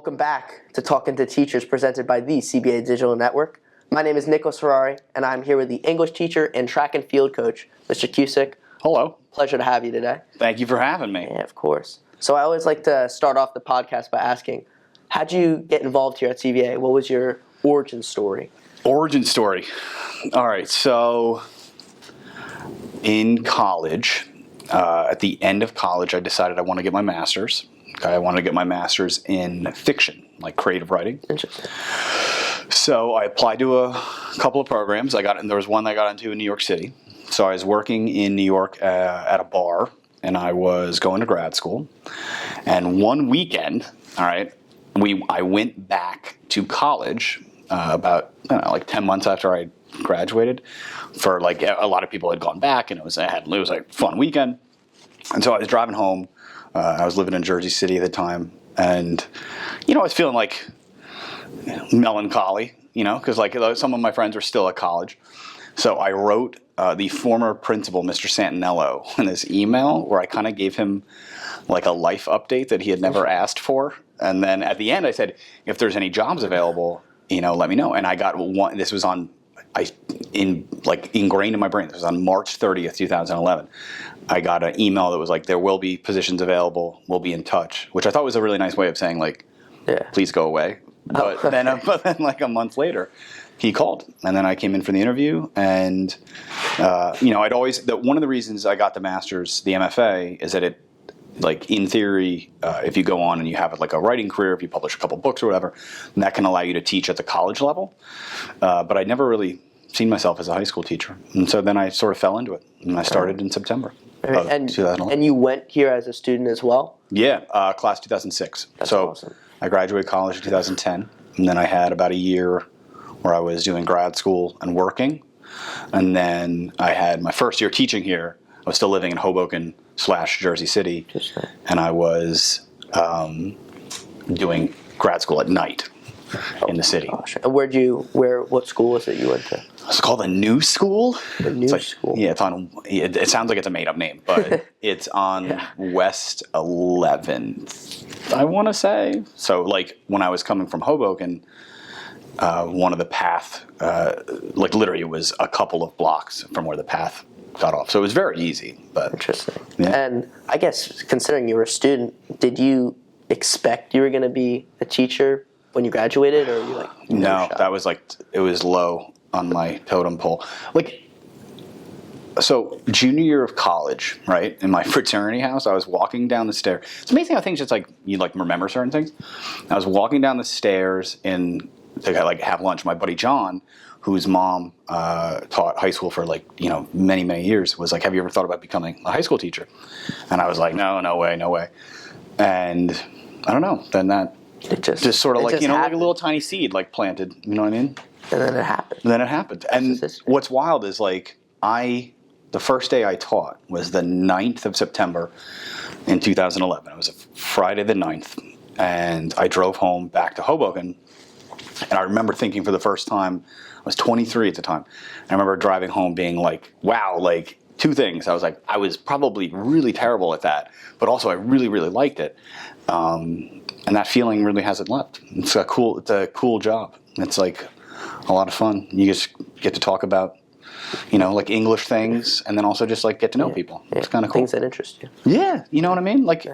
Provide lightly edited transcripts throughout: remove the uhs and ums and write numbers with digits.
Welcome back to Talking to Teachers, presented by the CBA Digital Network. My name is Nicholas Ferrari, and I'm here with the English teacher and track and field coach, Mr. Cusick. Hello. Pleasure to have you today. Thank you for having me. Yeah, of course. So I always like to start off the podcast by asking, how'd you get involved here at CBA? What was your origin story? Origin story. All right, so in college, at the end of college, I decided I want to get my master's. Okay, I wanted to get my master's in fiction, like creative writing. Interesting. So I applied to a couple of programs. There was one that I got into in New York City. So I was working in New York at a bar, and I was going to grad school. And one weekend, all right, I went back to college about 10 months after I graduated. For like a lot of people had gone back, and it was like a fun weekend. And so I was driving home. I was living in Jersey City at the time, and I was feeling like melancholy, because some of my friends were still at college. So I wrote the former principal, Mr. Santinello, in this email where I kind of gave him like a life update that he had never asked for. And then at the end I said, if there's any jobs available, let me know. And I got one. This was ingrained in my brain. This was on March 30th, 2011. I got an email that was like, there will be positions available. We'll be in touch, which I thought was a really nice way of saying please go away. But then like a month later, he called, and then I came in for the interview. And one of the reasons I got the master's, the MFA, is that it, in theory, if you go on and you have a writing career, if you publish a couple books or whatever, that can allow you to teach at the college level. But I'd never really seen myself as a high school teacher, and so then I sort of fell into it, and I started in September of 2011. And you went here as a student as well? Yeah, class 2006. That's so awesome. I graduated college in 2010, and then I had about a year where I was doing grad school and working, and then I had my first year teaching here. I was still living in Hoboken / Jersey City, and I was doing grad school at night in the city. Gosh. And what school was it you went to? It's called the New School. The New School. Yeah, it sounds like it's a made-up name, but it's on West 11th, I want to say. So, when I was coming from Hoboken, one of the path, literally it was a couple of blocks from where the path got off. So it was very easy. But interesting. Yeah. And I guess, considering you were a student, did you expect you were going to be a teacher when you graduated, or were you No, that was it was low on my totem pole. So junior year of college, right, in my fraternity house, I was walking down the stairs. It's amazing how things just you remember certain things. I was walking down the stairs to have lunch. My buddy John, whose mom taught high school for many, many years, was like, have you ever thought about becoming a high school teacher? And I was like, no way. And I don't know, then that just sort of like a little tiny seed planted, you know what I mean? And then it happened. And what's wild is the first day I taught was the 9th of September in 2011. It was a Friday the 9th, and I drove home back to Hoboken, and I remember thinking for the first time, I was 23 at the time, and I remember driving home being wow, two things. I was probably really terrible at that, but also I really, really liked it. And that feeling really hasn't left. It's a cool job. It's a lot of fun. You just get to talk about, English things, and then also just get to know people. Yeah. It's kind of cool. Things that interest you. Yeah, you know what I mean? Life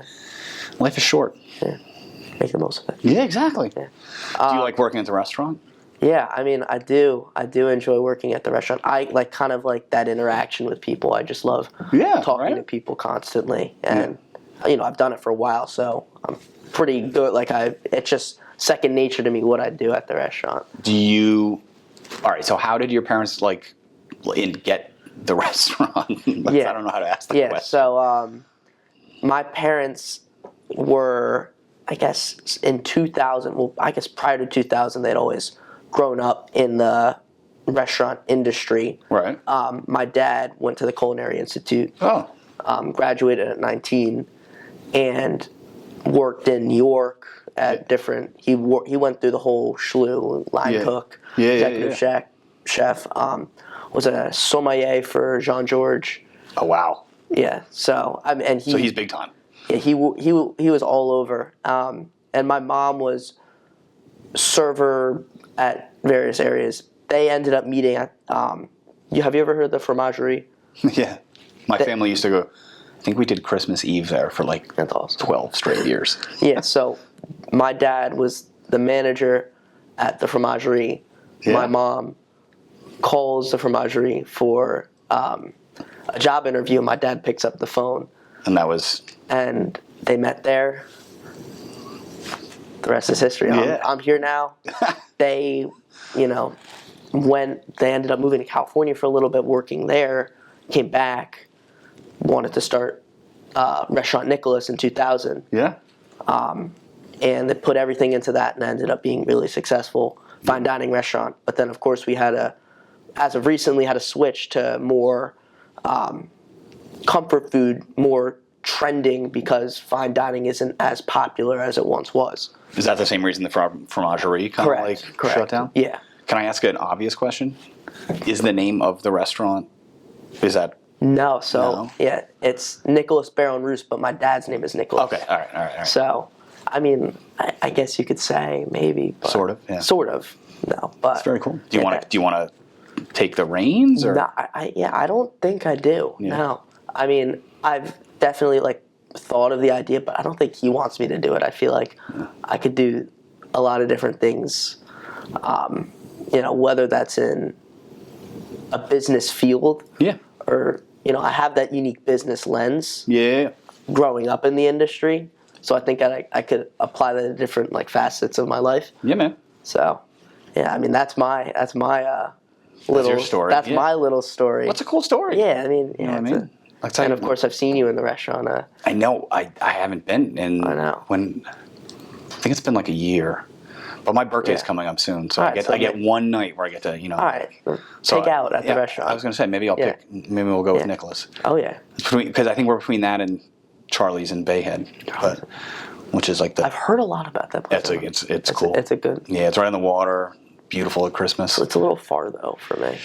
is short. Yeah. Make the most of it. Yeah, exactly. Yeah. Do you like working at the restaurant? Yeah, I do. I do enjoy working at the restaurant. I kind of that interaction with people. I just love talking to people constantly. And, I've done it for a while, so I'm pretty good. It's just second nature to me what I do at the restaurant. All right, so how did your parents get the restaurant? I don't know how to ask that question. So my parents were, I guess, in 2000, prior to 2000, they'd always grown up in the restaurant industry. Right. My dad went to the Culinary Institute. Oh. Graduated at 19 and worked in New York at different. He went through the whole slew, line cook, executive chef. Was a sommelier for Jean-Georges. Oh wow! Yeah, so so he's big time. Yeah, he was all over. And my mom was server at various areas. They ended up meeting at. Have you ever heard of the Fromagerie? Yeah, my family used to go. I think we did Christmas Eve there for like That's awesome. 12 straight years. Yeah, so my dad was the manager at the Fromagerie. Yeah. My mom calls the Fromagerie for a job interview. My dad picks up the phone. And they met there. The rest is history. Yeah. I'm here now. They, they ended up moving to California for a little bit, working there, came back, wanted to start Restaurant Nicholas in 2000. Yeah. And they put everything into that and ended up being really successful. Fine dining restaurant. But then, of course, we as of recently, had to switch to more comfort food, more trending, because fine dining isn't as popular as it once was. Is that the same reason the Fromagerie kind of like shut down? Yeah. Can I ask an obvious question? Is the name of the restaurant, is that? No. So, yeah, it's Nicholas Baron Roos, but my dad's name is Nicholas. Okay, all right. So, I mean, I guess you could say maybe. But sort of, yeah. Sort of, no. But it's very cool. Do you want to take the reins? Or? No, I don't think I do. Yeah. No. I mean, I've definitely thought of the idea, but I don't think he wants me to do it. I feel like I could do a lot of different things, whether that's in a business field, or I have that unique business lens. Yeah. Growing up in the industry, so I think I could apply that to different facets of my life. Yeah, man. So, yeah, I mean that's my little your story. That's my little story. What's a cool story? Yeah, I mean, you know what I mean. And of course, I've seen you in the restaurant. I know. I haven't been in. I know. I think it's been like a year, but my birthday's coming up soon, so I get one night where I get to All right, take out at the restaurant. I was going to say maybe we'll go with Nicholas. Oh yeah. Because I think we're between that and Charlie's in Bayhead, which is like I've heard a lot about that place. It's cool. It's a good. Yeah, it's right on the water. Beautiful at Christmas. It's a little far though for me.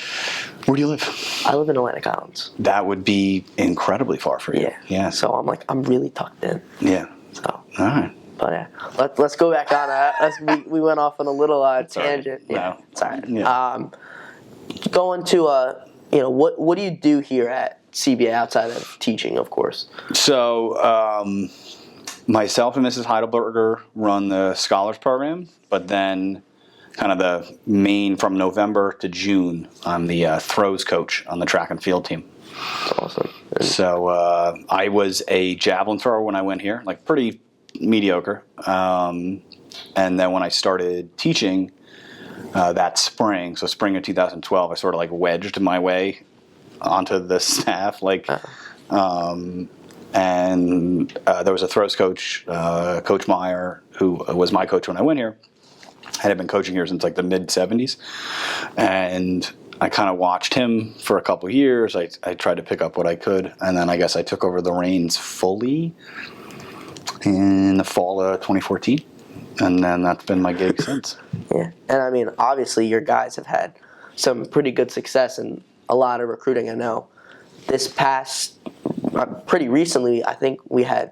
Where do you live? I live in Atlantic Islands. That would be incredibly far for you. Yeah. So I'm really tucked in. Yeah. So. All right. But yeah, let's go back on that. We went off on a little tangent. Yeah. Sorry. Yeah. Going to what do you do here at CBA outside of teaching, of course? So myself and Mrs. Heidelberger run the scholars program, but then kind of the main from November to June, I'm the throws coach on the track and field team. That's awesome. So I was a javelin thrower when I went here, pretty mediocre. And then when I started teaching that spring, so spring of 2012, I sort of wedged my way onto the staff. And there was a throws coach, Coach Meyer, who was my coach when I went here. I had been coaching here since the mid-'70s, and I kind of watched him for a couple of years. I tried to pick up what I could, and then I guess I took over the reins fully in the fall of 2014, and then that's been my gig since. Yeah, and I mean, obviously your guys have had some pretty good success and a lot of recruiting. I know this past, pretty recently, I think you had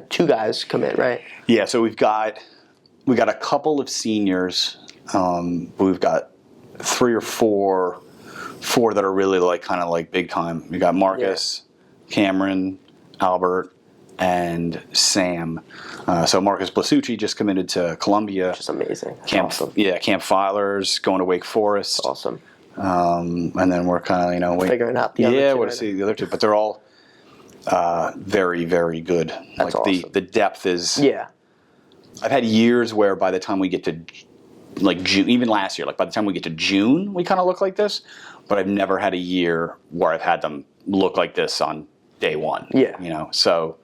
2 guys commit, right? Yeah, so we got a couple of seniors. We've got 3 or 4 that are really kind of big time. We got Marcus, Cameron, Albert, and Sam. So Marcus Blasucci just committed to Columbia. Which is amazing. Awesome. Yeah, Camp Filers, going to Wake Forest. That's awesome. And then we're kind of figuring out the other 2. Yeah, we'll see the other 2, but they're all very, very good. That's awesome. The depth is. Yeah. I've had years where by the time we get to June, even last year, by the time we get to June, we kind of look like this. But I've never had a year where I've had them look like this on day one. Yeah. So,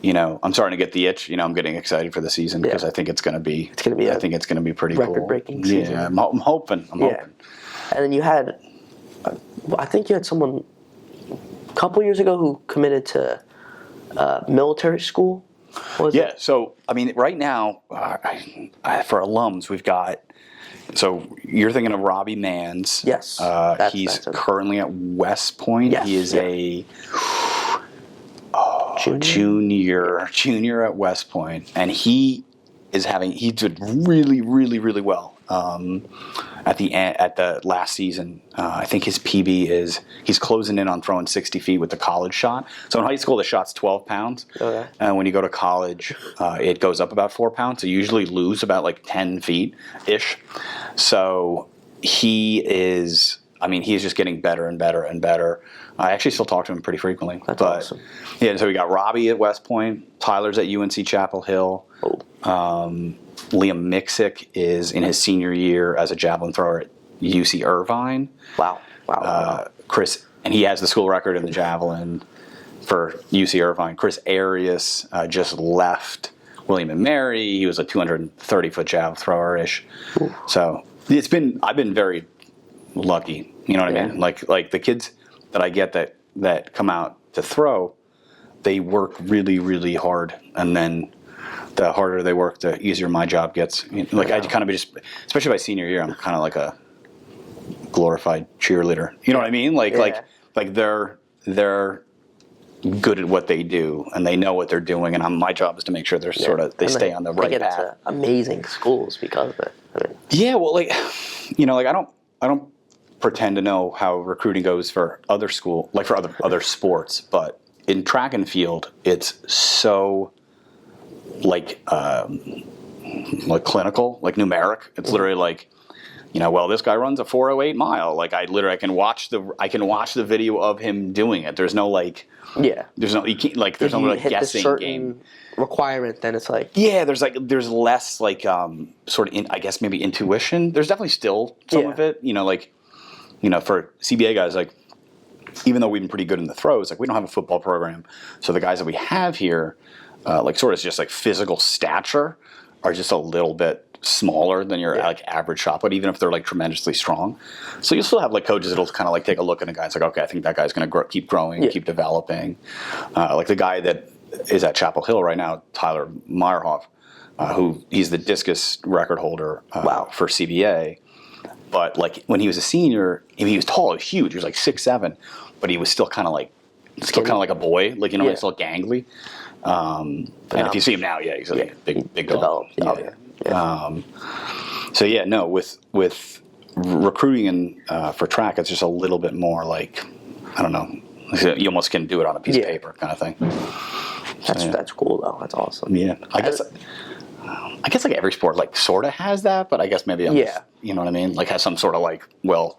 I'm starting to get the itch. I'm getting excited for the season because I think it's going to be. I think it's going to be pretty cool. Record-breaking season. Yeah, I'm hoping. I'm hoping. And then you had, I think you had someone a couple years ago who committed to military school. So I mean, right now for alums, we've got. So you're thinking of Robbie Manns. Yes, he's currently at West Point. Yes, he is a junior at West Point, and he he did really, really, really well at the last season. I think his PB he's closing in on throwing 60 feet with the college shot. So in high school, the shot's 12 pounds. Okay. And when you go to college, it goes up about 4 pounds. So you usually lose about like 10 feet-ish. So he's just getting better and better and better. I actually still talk to him pretty frequently. That's awesome. Yeah, so we got Robbie at West Point. Tyler's at UNC Chapel Hill. Oh. Liam Mixick is in his senior year as a javelin thrower at UC Irvine. Wow. Chris, and he has the school record in the javelin for UC Irvine. Chris Arias just left William and Mary. He was a 230-foot javelin thrower-ish. Ooh. So I've been very lucky. You know what I mean? Like the kids that I get that come out to throw, they work really, really hard, and then the harder they work, the easier my job gets. I kind of especially by senior year, I'm kind of like a glorified cheerleader. You know what I mean? Like they're good at what they do, and they know what they're doing, and my job is to make sure they're they stay on the right path. They get into amazing schools because of it. Yeah, well, I don't pretend to know how recruiting goes for other other sports, but in track and field, it's so clinical, like numeric. It's literally like, this guy runs a 4:08 mile. Like I can watch the video of him doing it. There's no there's no guessing game requirement. Then it's there's less I guess maybe intuition. There's definitely still some of it. For CBA guys, even though we've been pretty good in the throws, we don't have a football program, so the guys that we have here, sort of just physical stature, are just a little bit smaller than your average shot put, even if they're tremendously strong. So you'll still have coaches that'll kind of take a look at a guy. It's okay, I think that guy's going to keep growing, keep developing. The guy that is at Chapel Hill right now, Tyler Meyerhoff, he's the discus record holder for CBA. But when he was a senior, he was tall, he was huge. He was 6'7", but he was still kind of like a boy, he's still gangly. And if you see him now, he's big dog. With recruiting and for track, it's just a little bit more I don't know. You almost can do it on a piece of paper, kind of thing. That's cool though. That's awesome. Yeah, I guess every sport sort of has that, but I guess maybe you know what I mean? Has some sort of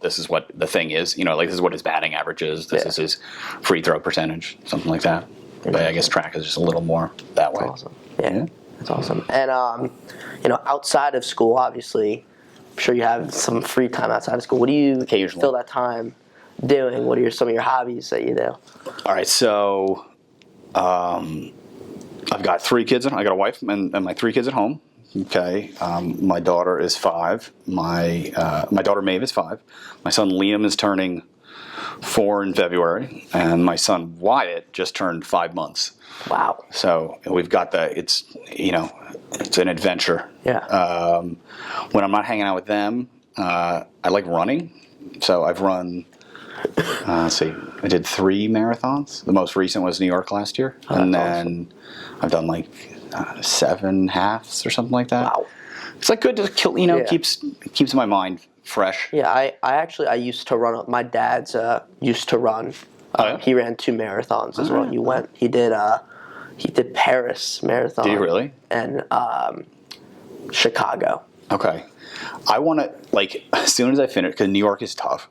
this is what the thing is. This is what his batting average is. This is his free throw percentage, something like that. But I guess track is just a little more that way. That's awesome. Yeah, that's awesome. And outside of school, obviously, I'm sure you have some free time outside of school. What do you fill that time doing? What are some of your hobbies that you do? All right, so I've got 3 kids. I got a wife and my 3 kids at home. Okay, my daughter is 5. My daughter Maeve is 5. My son Liam is turning 4 in February, and my son Wyatt just turned 5 months. Wow! So we've got it's an adventure. Yeah. When I'm not hanging out with them, I like running. So I've run. Let's see, I did 3 marathons. The most recent was New York last year, and then awesome. I've done 7 halves or something like that. Wow! It's good to kill. Keeps my mind fresh. Yeah, I used to run. My dad's used to run. He ran 2 marathons as well. He did Paris Marathon. Did he really? And Chicago. Okay, I want to as soon as I finish, because New York is tough,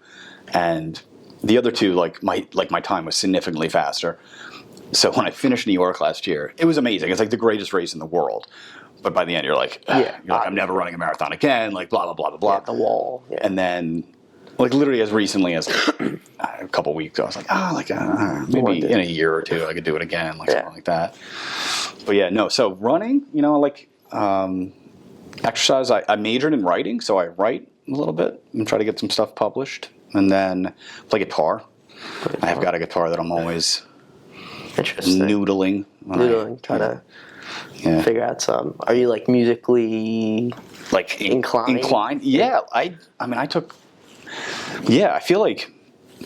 and the other 2 my time was significantly faster. So when I finished New York last year, it was amazing. It's the greatest race in the world. But by the end, you're I'm never running a marathon again. Blah blah blah blah blah. The wall. Yeah. And then, literally as recently as a couple weeks ago, I was maybe in a year or 2 I could do it again, something like that. But so running, exercise. I majored in writing, so I write a little bit and try to get some stuff published, and then play guitar. I have got a guitar that I'm always noodling. Trying to figure out some. Are you musically inclined? Yeah, I took. Yeah, I feel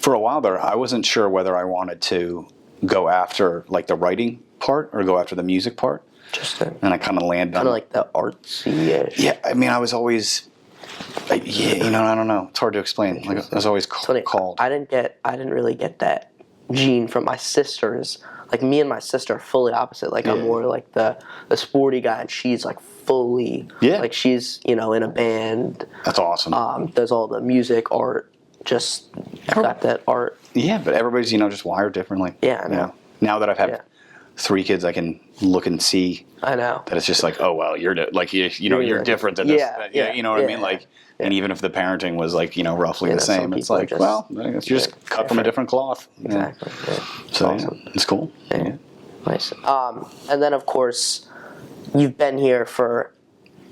for a while there, I wasn't sure whether I wanted to go after the writing part or go after the music part. Interesting. And I kind of landed kind on of like the artsy-ish. Yeah, I mean, I was always, I don't know. It's hard to explain. Like, I was always called. I didn't really get that gene from my sisters. Like, me and my sister are fully opposite. Like, I'm more like the sporty guy, and she's like fully, like, she's, in a band. That's awesome. Does all the music, art, just got that art. Yeah, but everybody's, just wired differently. Yeah, I know. Now that I've had 3 kids, I can look and see. I know that it's just like, oh well, you're you're different than this. You know what I mean? Like, and even if the parenting was like roughly the same, it's like, well, it's just cut from a different cloth. Exactly. Yeah. So awesome. It's cool. Yeah. Nice. And then of course, you've been here for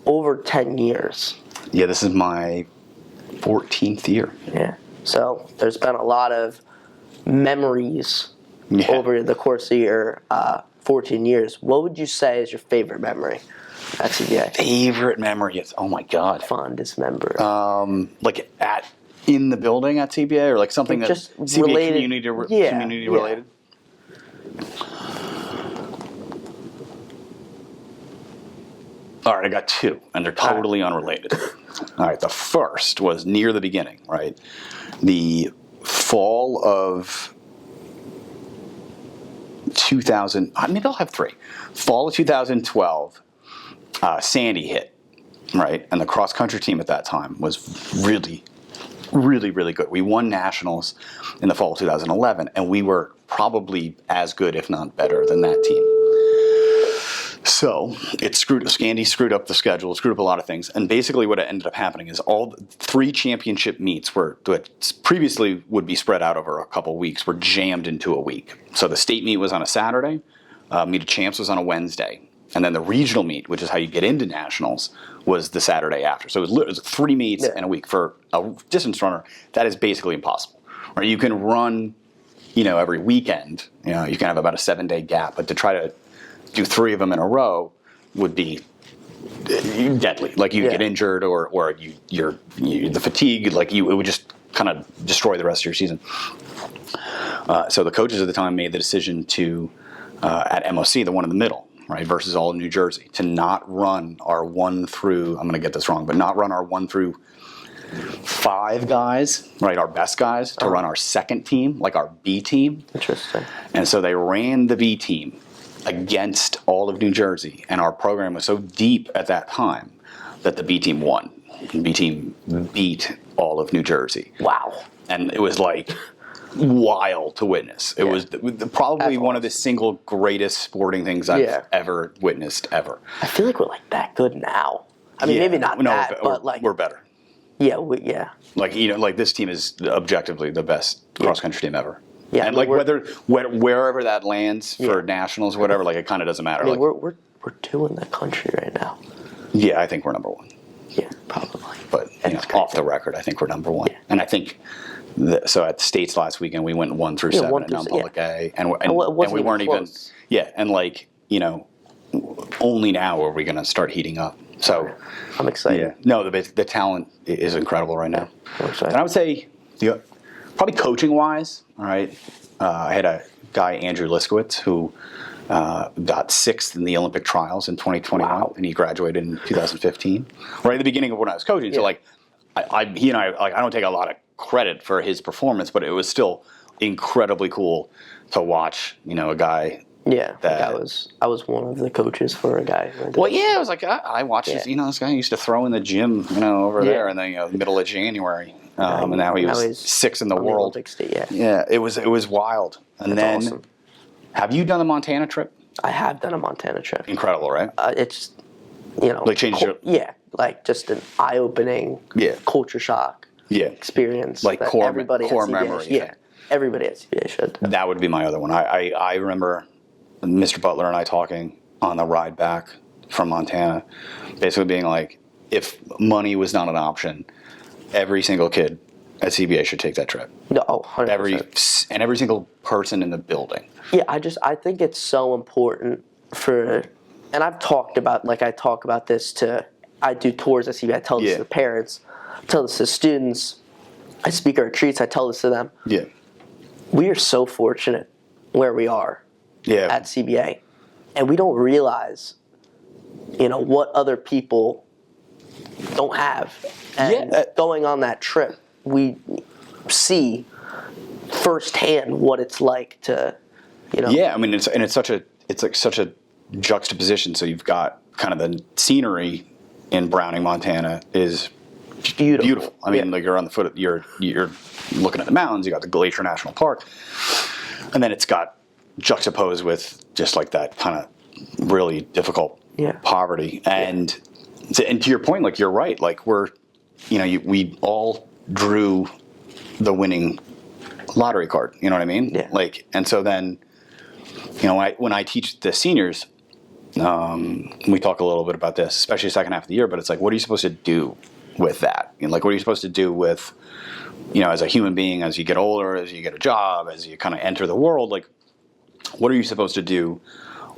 over 10 years. Yeah, this is my 14th year. Yeah. So there's been a lot of memories over the course of your 14 years. What would you say is your favorite memory at CBA? Favorite memory is, oh my God. Fondest memory. Like in the building at CBA, or like something that's just CBA related, community related? All right, I got 2, and they're totally unrelated. All right, the first was near the beginning, right? The fall of 2000, maybe I'll have 3. Fall of 2012, Sandy hit, right? And the cross-country team at that time was really, really, really good. We won nationals in the fall of 2011, and we were probably as good, if not better, than that team. So Sandy screwed up the schedule, screwed up a lot of things, and basically what ended up happening is all 3 championship meets that previously would be spread out over a couple weeks were jammed into a week. So the state meet was on a Saturday, meet of champs was on a Wednesday, and then the regional meet, which is how you get into nationals, was the Saturday after. So it was 3 meets in a week. For a distance runner, that is basically impossible. Right? You can run, every weekend. You can have about a 7-day gap, but to try to do 3 of them in a row would be deadly. Like you get injured, or you're the fatigue. Like it would just kind of destroy the rest of your season. So the coaches at the time made the decision to at MOC, the one in the middle, right, versus all of New Jersey, to not run our 1 through. I'm going to get this wrong, but not run our 1 through 5 guys, right, our best guys, to run our second team, like our B team. Interesting. And so they ran the B team against all of New Jersey, and our program was so deep at that time that the B team won. The B team beat all of New Jersey. Wow. And it was like wild to witness. It was probably one of the single greatest sporting things I've ever witnessed, ever. I feel like we're like that good now. I mean, maybe not that, but like we're better. Yeah, like this team is objectively the best cross-country team ever. Yeah, and like wherever that lands for nationals, whatever, like it kind of doesn't matter. I mean, we're 2 in the country right now. Yeah, I think we're number 1. Yeah, probably. But off the record, I think we're number 1. Yeah. And I think so. At the States last weekend, we went 1 through 7 in non-public A, and we weren't even. Yeah, and only now are we going to start heating up. So I'm excited. Yeah, no, the talent is incredible right now. I'm excited. And I would say probably coaching wise, all right. I had a guy, Andrew Liskowitz, who got 6th in the Olympic trials in 2021, and he graduated in 2015, right at the beginning of when I was coaching. So he and I I don't take a lot of credit for his performance, but it was still incredibly cool to watch. A guy. Yeah, I was one of the coaches for a guy. Well, yeah, I was like, I watched this. This guy used to throw in the gym, over there in the middle of January, and now he was 6th in the world. Yeah, it was wild. And then, awesome. Have you done the Montana trip? I have done a Montana trip. Incredible, right? It's like changed your like just an eye-opening culture shock experience. Like core memory. Yeah, everybody at CBA should. That would be my other one. I remember Mr. Butler and I talking on the ride back from Montana, basically being like, if money was not an option, every single kid at CBA should take that trip. No, 100%. Every single person in the building. Yeah, I think it's so important and I've talked about, I talk about this I do tours at CBA, I tell this to the parents, I tell this to students, I speak at retreats, I tell this to them. Yeah. We are so fortunate where we are at CBA, and we don't realize what other people don't have. And going on that trip, we see firsthand what it's like to, Yeah, I mean, it's such a juxtaposition. So you've got kind of the scenery in Browning, Montana is beautiful. I mean, like you're on the foot, you're looking at the mountains. You got the Glacier National Park, and then it's got juxtaposed with just like that kind of really difficult poverty. And to your point, like you're right. Like we all drew the winning lottery card. You know what I mean? Yeah. Like, and so then, when I teach the seniors, we talk a little bit about this, especially the second half of the year. But it's like, what are you supposed to do with that? Like, what are you supposed to do with, as a human being, as you get older, as you get a job, as you kind of enter the world? Like, what are you supposed to do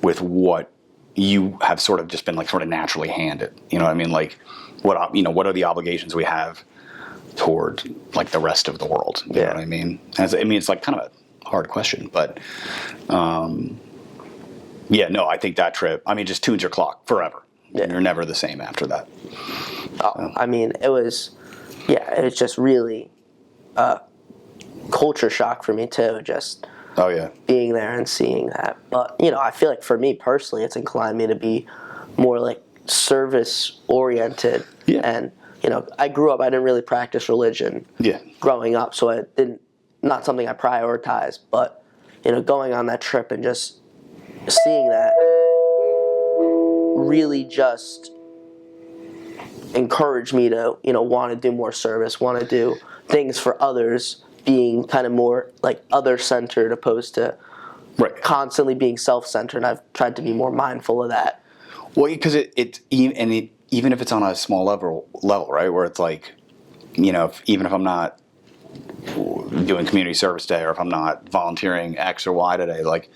with what you have sort of just been like sort of naturally handed? You know what I mean? Like, what are the obligations we have toward like the rest of the world? You know what I mean? It's like kind of a hard question, but I think that trip, just tunes your clock forever. Yeah. You're never the same after that. It was just really a culture shock for me too, just being there and seeing that. But, I feel like for me personally, it's inclined me to be more like service oriented. Yeah. And, I grew up, I didn't really practice religion growing up, so not something I prioritized. But, going on that trip and just seeing that really just encouraged me to, want to do more service, want to do things for others, being kind of more like other-centered opposed to constantly being self-centered. And I've tried to be more mindful of that. Well, because even if it's on a small level, right, where it's like, even if I'm not doing community service today, or if I'm not volunteering X or Y today, like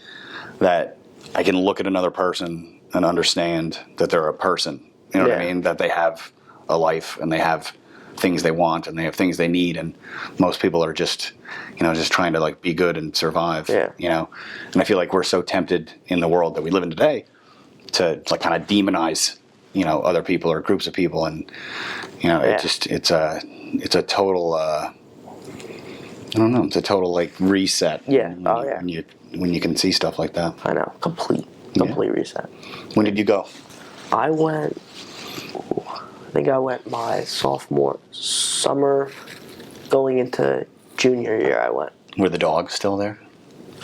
that, I can look at another person and understand that they're a person. You know what I mean? That they have a life and they have things they want and they have things they need. And most people are just trying to like be good and survive. Yeah. And I feel like we're so tempted in the world that we live in today to like kind of demonize, other people or groups of people. And, it's a total, I don't know, it's a total like reset. Yeah. When you can see stuff like that. I know. Complete reset. When did you go? I think I went my sophomore summer, going into junior year. I went. Were the dogs still there?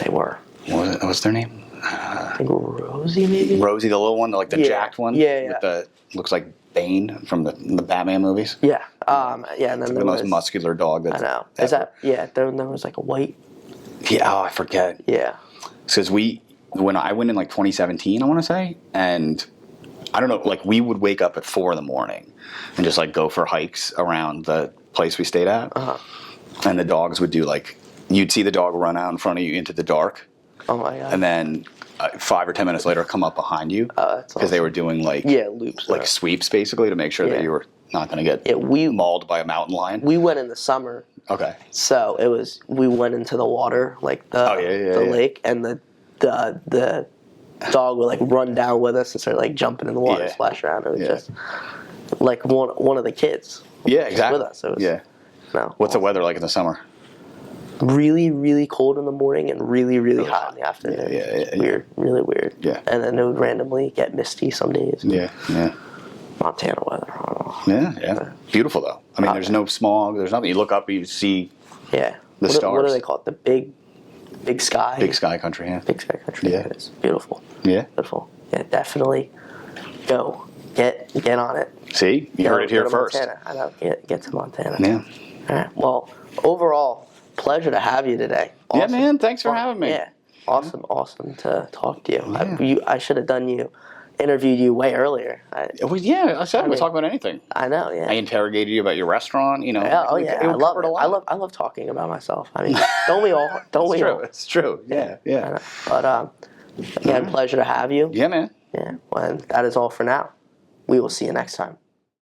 They were. What's their name? I think Rosie, maybe. Rosie, the little one, like the jacked one. Yeah. With the looks like Bane from the Batman movies. Yeah. And then it's the most muscular dog that's. I know. Is that? Yeah. There was like a white. Yeah. Oh, I forget. Yeah. Because when I went in like 2017, I want to say, and I don't know, like we would wake up at 4 a.m. and just like go for hikes around the place we stayed at. Uh-huh. And the dogs would do like, you'd see the dog run out in front of you into the dark. Oh my God. And then 5 or 10 minutes later come up behind you. Oh, that's awesome. Because they were doing like loops, like sweeps basically to make sure that you were not going to get mauled by a mountain lion. We went in the summer. Okay. So we went into the water, like the lake, and the dog would like run down with us and start like jumping in the water, splash around. It was just like one of the kids. Yeah, exactly. With us. It was, What's the weather like in the summer? Really, really cold in the morning and really, really hot in the afternoon. Yeah. Weird, really weird. Yeah. And then it would randomly get misty some days. Yeah. Montana weather. I don't know. Yeah. Beautiful though. I mean, there's no smog. There's nothing. You look up, you see. Yeah. The stars. What do they call it? The big sky. Big sky country. Yeah. Big sky country. Yeah. It's beautiful. Yeah. Beautiful. Yeah. Definitely. Go. Get on it. See, you heard it here first. Montana. I know. Get to Montana. Yeah. All right. Well, overall, pleasure to have you today. Awesome. Yeah, man. Thanks for having me. Yeah. Awesome to talk to you. I should have interviewed you way earlier. I said we'd talk about anything. I know. Yeah. I interrogated you about your restaurant. Yeah, I love it. I love talking about myself. I mean, don't we all? It's true. Yeah. But again, pleasure to have you. Yeah, man. Yeah. Well, that is all for now. We will see you next time.